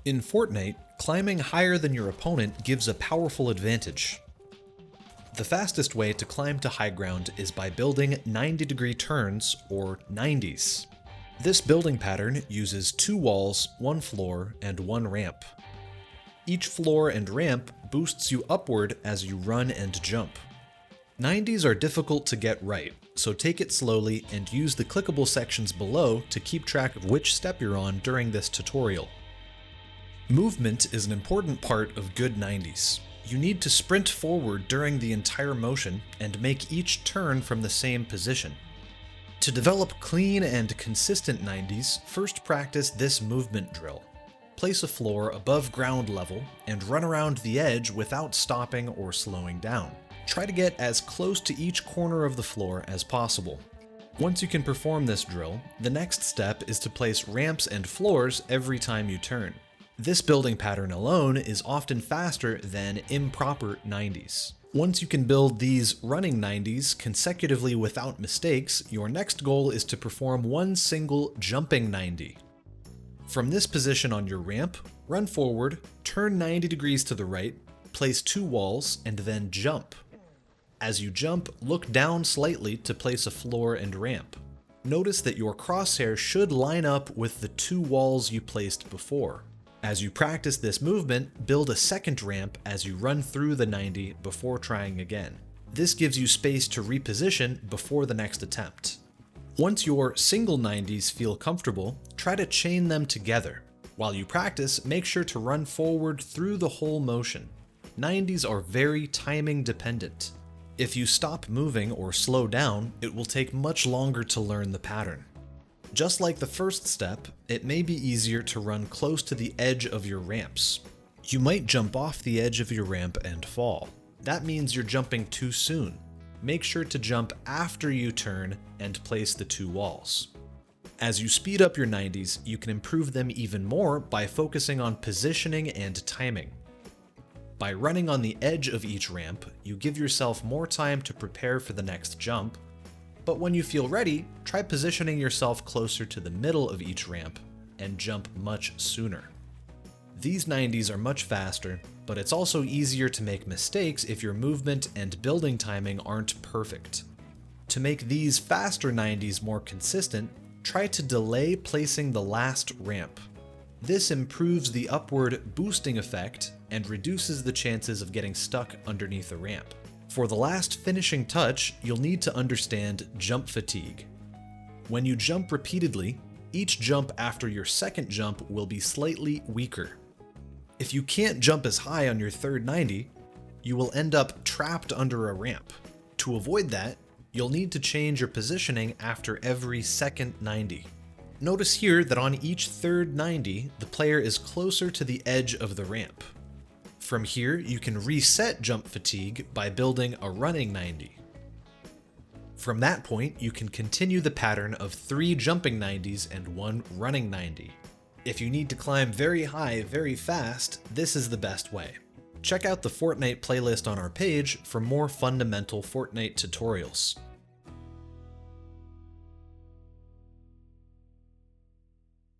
In Fortnite, climbing higher than your opponent gives a powerful advantage. The fastest way to climb to high ground is by building 90-degree turns, or 90s. This building pattern uses 2 walls, 1 floor, and 1 ramp. Each floor and ramp boosts you upward as you run and jump. 90s are difficult to get right, so take it slowly and use the clickable sections below to keep track of which step you're on during this tutorial. Movement is an important part of good 90s. You need to sprint forward during the entire motion and make each turn from the same position. To develop clean and consistent 90s, first practice this movement drill. Place a floor above ground level and run around the edge without stopping or slowing down. Try to get as close to each corner of the floor as possible. Once you can perform this drill, the next step is to place ramps and floors every time you turn. This building pattern alone is often faster than improper 90s. Once you can build these running 90s consecutively without mistakes, your next goal is to perform one single jumping 90. From this position on your ramp, run forward, turn 90 degrees to the right, place 2 walls, and then jump. As you jump, look down slightly to place a floor and ramp. Notice that your crosshair should line up with the 2 walls you placed before. As you practice this movement, build a second ramp as you run through the 90 before trying again. This gives you space to reposition before the next attempt. Once your single 90s feel comfortable, try to chain them together. While you practice, make sure to run forward through the whole motion. 90s are very timing dependent. If you stop moving or slow down, it will take much longer to learn the pattern. Just like the first step, it may be easier to run close to the edge of your ramps. You might jump off the edge of your ramp and fall. That means you're jumping too soon. Make sure to jump after you turn and place the 2 walls. As you speed up your 90s, you can improve them even more by focusing on positioning and timing. By running on the edge of each ramp, you give yourself more time to prepare for the next jump. But when you feel ready, try positioning yourself closer to the middle of each ramp and jump much sooner. These 90s are much faster, but it's also easier to make mistakes if your movement and building timing aren't perfect. To make these faster 90s more consistent, try to delay placing the last ramp. This improves the upward boosting effect and reduces the chances of getting stuck underneath a ramp. For the last finishing touch, you'll need to understand jump fatigue. When you jump repeatedly, each jump after your second jump will be slightly weaker. If you can't jump as high on your third 90, you will end up trapped under a ramp. To avoid that, you'll need to change your positioning after every second 90. Notice here that on each third 90, the player is closer to the edge of the ramp. From here, you can reset jump fatigue by building a running 90. From that point, you can continue the pattern of 3 jumping 90s and 1 running 90. If you need to climb very high very fast, this is the best way. Check out the Fortnite playlist on our page for more fundamental Fortnite tutorials.